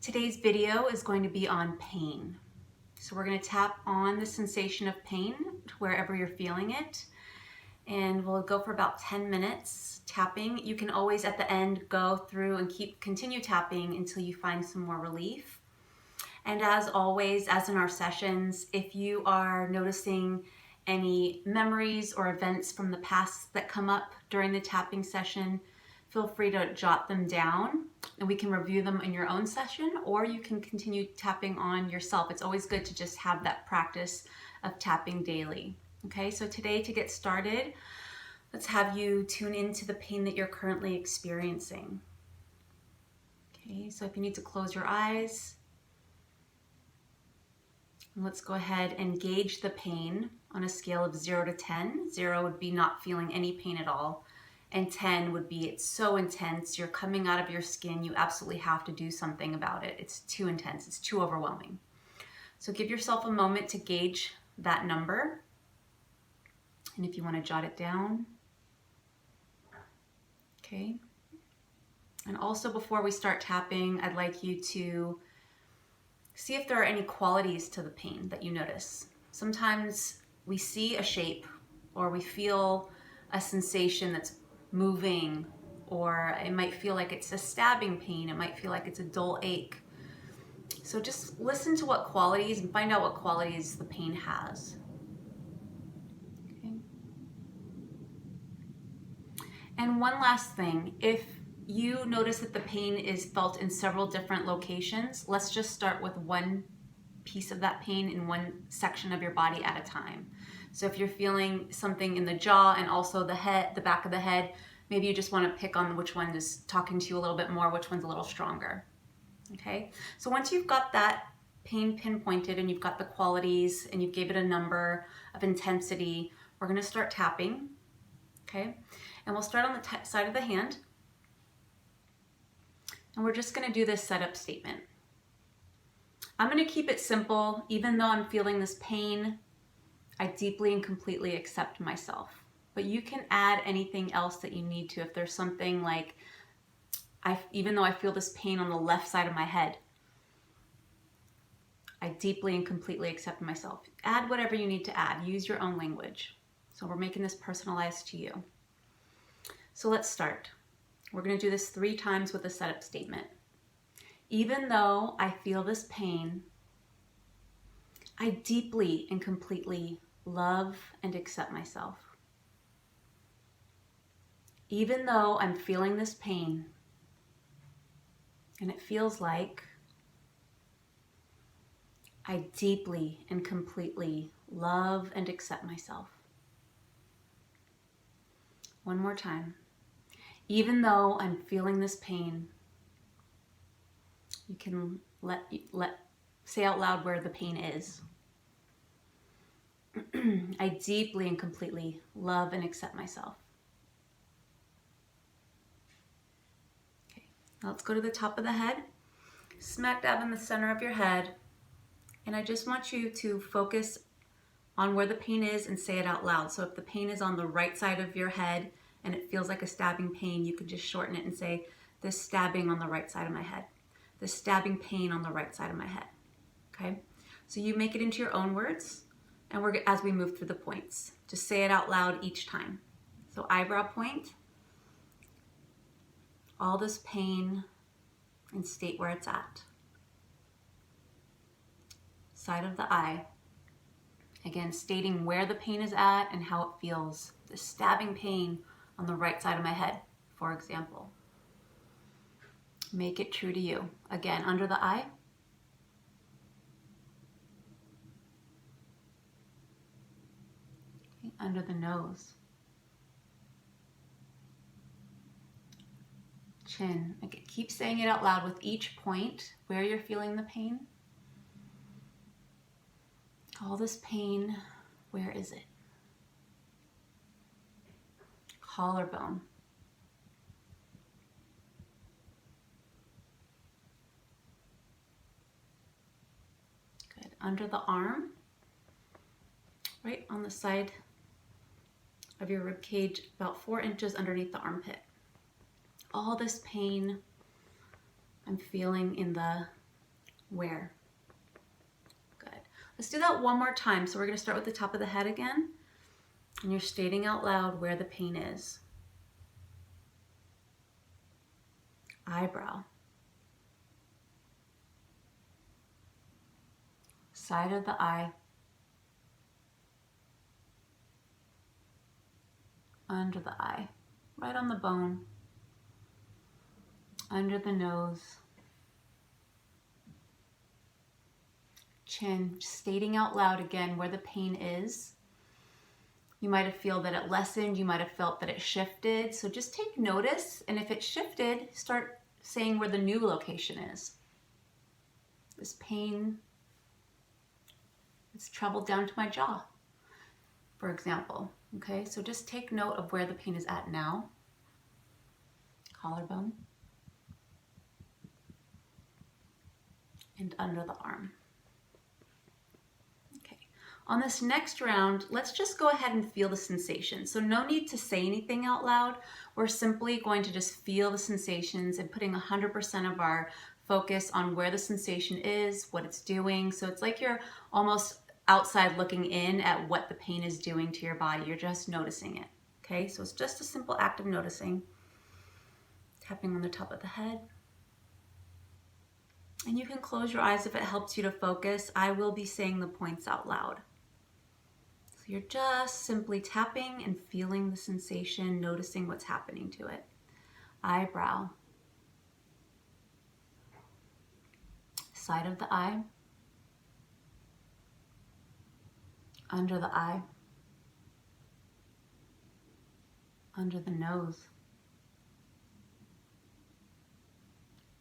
Today's video is going to be on pain. So we're going to tap on the sensation of pain wherever you're feeling it. And we'll go for about 10 minutes tapping. You can always at the end go through and continue tapping until you find some more relief. And as always, as in our sessions, if you are noticing any memories or events from the past that come up during the tapping session, feel free to jot them down and we can review them in your own session, or you can continue tapping on yourself. It's always good to just have that practice of tapping daily. Okay, so today to get started, let's have you tune into the pain that you're currently experiencing. Okay, so if you need to close your eyes, let's go ahead and gauge the pain on a scale of 0 to 10. 0 would be not feeling any pain at all. And 10 would be it's so intense, you're coming out of your skin, you absolutely have to do something about it. It's too intense, it's too overwhelming. So give yourself a moment to gauge that number. And if you want to jot it down. Okay. And also before we start tapping, I'd like you to see if there are any qualities to the pain that you notice. Sometimes we see a shape or we feel a sensation that's moving, or it might feel like it's a stabbing pain, it might feel like it's a dull ache. So just listen to what qualities and find out what qualities the pain has. Okay. And one last thing, if you notice that the pain is felt in several different locations, let's just start with one piece of that pain in one section of your body at a time. So if you're feeling something in the jaw and also the head, the back of the head, maybe you just want to pick on which one is talking to you a little bit more, which one's a little stronger. Okay, so once you've got that pain pinpointed and you've got the qualities and you gave it a number of intensity, we're going to start tapping. Okay, and we'll start on the side of the hand. And we're just going to do this setup statement. I'm going to keep it simple. Even though I'm feeling this pain, I deeply and completely accept myself. But you can add anything else that you need to. If there's something like, even though I feel this pain on the left side of my head, I deeply and completely accept myself. Add whatever you need to add. Use your own language. So we're making this personalized to you. So let's start. We're going to do this 3 times with a setup statement. Even though I feel this pain, I deeply and completely love and accept myself. Even though I'm feeling this pain, and it feels like I deeply and completely love and accept myself. One more time. Even though I'm feeling this pain, you can say out loud where the pain is. I deeply and completely love and accept myself. Okay, now let's go to the top of the head, smack dab in the center of your head, and I just want you to focus on where the pain is and say it out loud. So if the pain is on the right side of your head and it feels like a stabbing pain, you could just shorten it and say, this stabbing on the right side of my head. This stabbing pain on the right side of my head. Okay? So you make it into your own words, and as we move through the points, just say it out loud each time. So eyebrow point, all this pain, and state where it's at. Side of the eye. Again, stating where the pain is at and how it feels. The stabbing pain on the right side of my head, for example. Make it true to you. Again, under the eye. Okay, under the nose. Chin. Again, keep saying it out loud with each point where you're feeling the pain. All this pain, where is it? Collarbone. Good. Under the arm, right on the side of your rib cage, about 4 inches underneath the armpit. All this pain I'm feeling in the Where? Good. Let's do that one more time. So we're going to start with the top of the head again. And you're stating out loud where the pain is. Eyebrow. Side of the eye. Under the eye. Right on the bone. Under the nose. Chin. Just stating out loud again where the pain is. You might have felt that it lessened. You might have felt that it shifted. So just take notice. And if it shifted, start saying where the new location is. This pain, it's traveled down to my jaw, for example. Okay, so just take note of where the pain is at now. Collarbone. And under the arm. On this next round, let's just go ahead and feel the sensation. So no need to say anything out loud. We're simply going to just feel the sensations and putting 100% of our focus on where the sensation is, what it's doing. So it's like you're almost outside looking in at what the pain is doing to your body. You're just noticing it. Okay, so it's just a simple act of noticing. Tapping on the top of the head. And you can close your eyes if it helps you to focus. I will be saying the points out loud. So you're just simply tapping and feeling the sensation, noticing what's happening to it. Eyebrow. Side of the eye. Under the eye. Under the nose.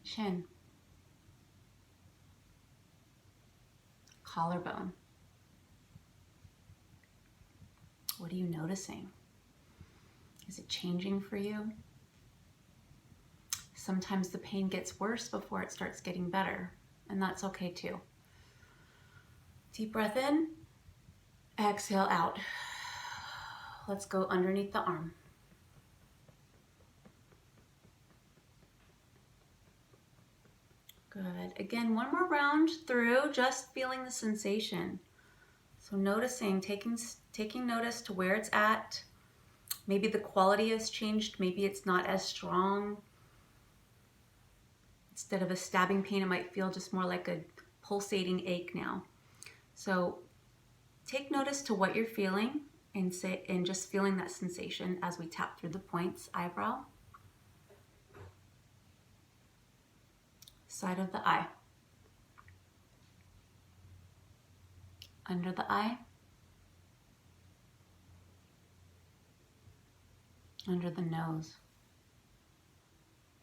Chin. Collarbone. What are you noticing? Is it changing for you? Sometimes the pain gets worse before it starts getting better, and that's okay too. Deep breath in, exhale out. Let's go underneath the arm. Good. Again, one more round through, just feeling the sensation. So noticing, taking notice to where it's at. Maybe the quality has changed. Maybe it's not as strong. Instead of a stabbing pain, it might feel just more like a pulsating ache now. So take notice to what you're feeling and just feeling that sensation as we tap through the points. Eyebrow. Side of the eye. Under the eye. Under the nose.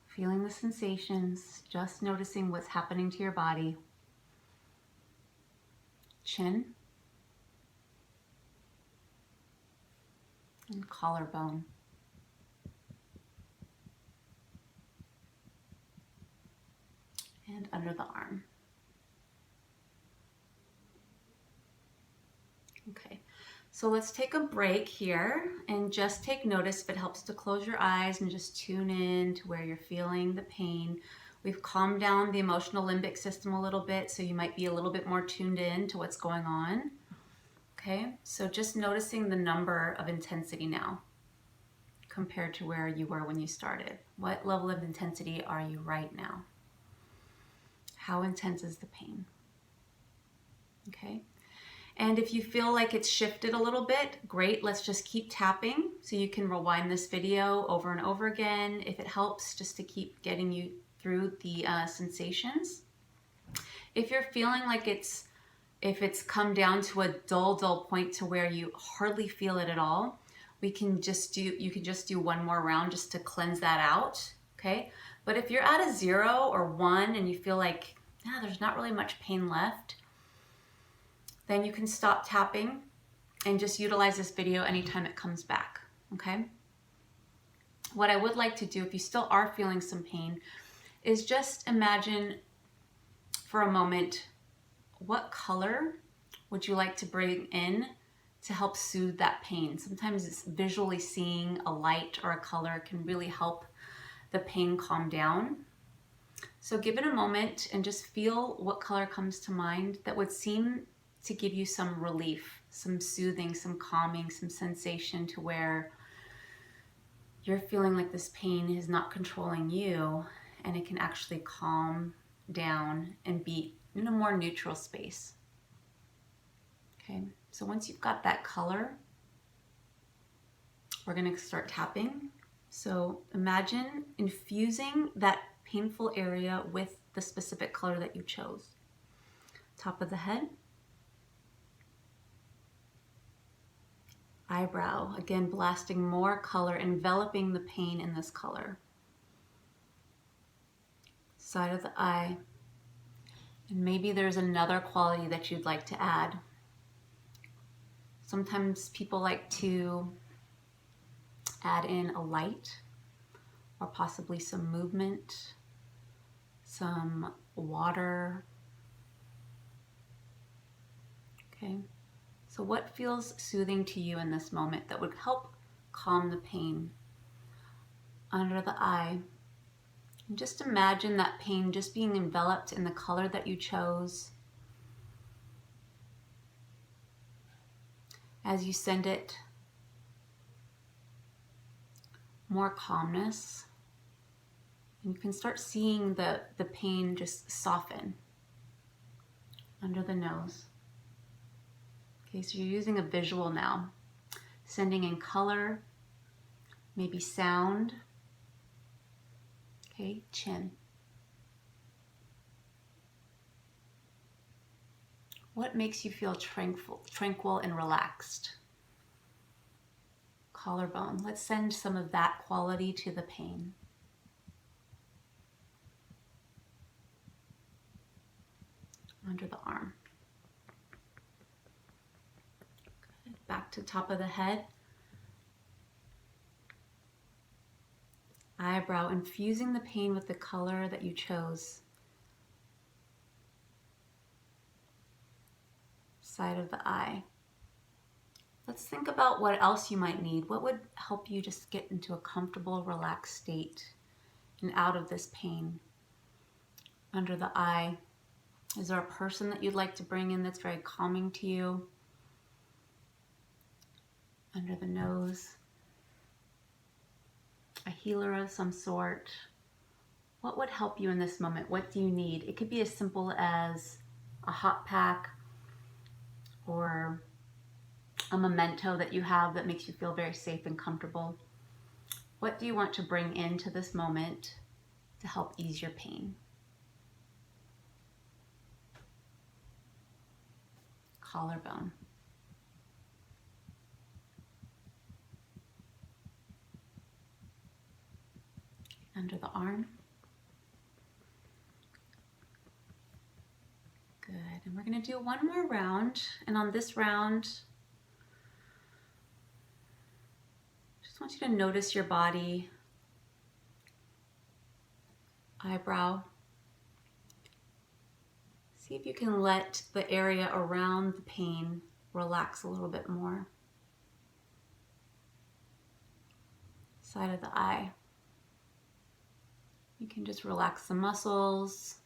Feeling the sensations, just noticing what's happening to your body. Chin. And collarbone. And under the arm. Okay, so let's take a break here and just take notice if it helps to close your eyes and just tune in to where you're feeling the pain. We've calmed down the emotional limbic system a little bit, so you might be a little bit more tuned in to what's going on. Okay, so just noticing the number of intensity now compared to where you were when you started. What level of intensity are you right now? How intense is the pain? Okay. And if you feel like it's shifted a little bit, great, let's just keep tapping. So you can rewind this video over and over again if it helps, just to keep getting you through the sensations. If you're feeling like if it's come down to a dull point to where you hardly feel it at all, you can just do one more round just to cleanse that out, okay? But if you're at a 0 or 1 and you feel like, there's not really much pain left, then you can stop tapping and just utilize this video anytime it comes back, okay? What I would like to do, if you still are feeling some pain, is just imagine for a moment, what color would you like to bring in to help soothe that pain? Sometimes it's visually seeing a light or a color can really help the pain calm down. So So give it a moment and just feel what color comes to mind that would seem to give you some relief, some soothing, some calming, some sensation to where you're feeling like this pain is not controlling you and it can actually calm down and be in a more neutral space. Okay, so once you've got that color, we're going to start tapping. So imagine infusing that painful area with the specific color that you chose. Top of the head, eyebrow, again blasting more color, enveloping the pain in this color. Side of the eye, and maybe there's another quality that you'd like to add. Sometimes people like to add in a light or possibly some movement, some water. Okay, so what feels soothing to you in this moment that would help calm the pain? Under the eye, and just imagine that pain just being enveloped in the color that you chose. As you send it more calmness, and you can start seeing the pain just soften under the nose. Okay, so you're using a visual now, sending in color, maybe sound. Okay, chin. What makes you feel tranquil and relaxed? Collarbone. Let's send some of that quality to the pain. Under the arm. Good. Back to top of the head. Eyebrow, infusing the pain with the color that you chose. Side of the eye. Let's think about what else you might need. What would help you just get into a comfortable, relaxed state and out of this pain? Under the eye. Is there a person that you'd like to bring in that's very calming to you? Under the nose. A healer of some sort. What would help you in this moment? What do you need? It could be as simple as a hot pack or a memento that you have that makes you feel very safe and comfortable. What do you want to bring into this moment to help ease your pain? Collarbone. Under the arm. Good, and we're going to do one more round, and on this round, just want you to notice your body, eyebrow. See if you can let the area around the pain relax a little bit more. Side of the eye. You can just relax the muscles.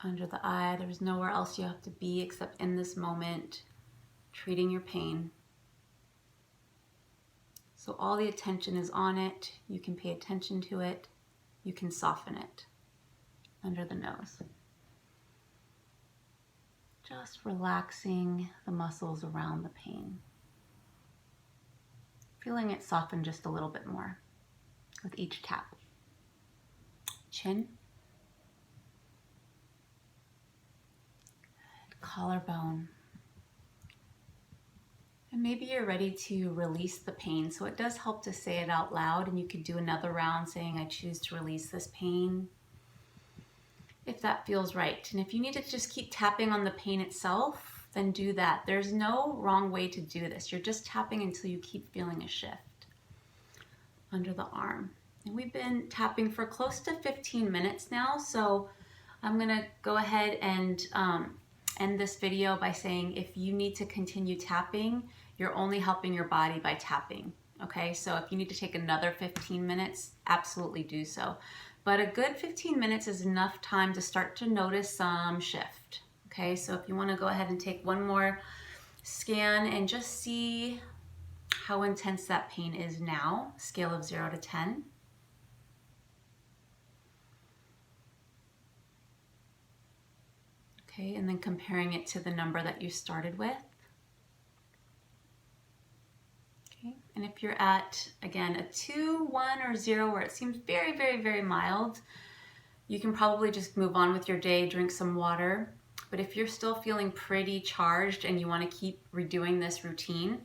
Under the eye, there's nowhere else you have to be except in this moment, treating your pain. So all the attention is on it. You can pay attention to it. You can soften it. Under the nose. Just relaxing the muscles around the pain. Feeling it soften just a little bit more with each tap. Chin. Collarbone. And maybe you're ready to release the pain. So it does help to say it out loud, and you could do another round saying, I choose to release this pain, if that feels right. And if you need to just keep tapping on the pain itself, then do that. There's no wrong way to do this. You're just tapping until you keep feeling a shift. Under the arm. And we've been tapping for close to 15 minutes now, so I'm gonna go ahead and end this video by saying if you need to continue tapping, you're only helping your body by tapping. Okay, so if you need to take another 15 minutes, absolutely do so. But a good 15 minutes is enough time to start to notice some shift. Okay, so if you want to go ahead and take one more scan and just see how intense that pain is now, scale of 0 to 10. Okay, and then comparing it to the number that you started with. Okay, and if you're at, again, a 2, 1, or 0 where it seems very, very, very mild, you can probably just move on with your day, drink some water. But if you're still feeling pretty charged and you want to keep redoing this routine,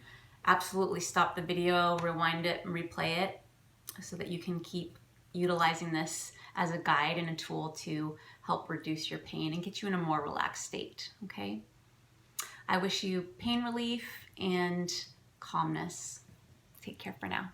absolutely stop the video, rewind it, and replay it so that you can keep utilizing this as a guide and a tool to help reduce your pain and get you in a more relaxed state, okay? I wish you pain relief and calmness. Take care for now.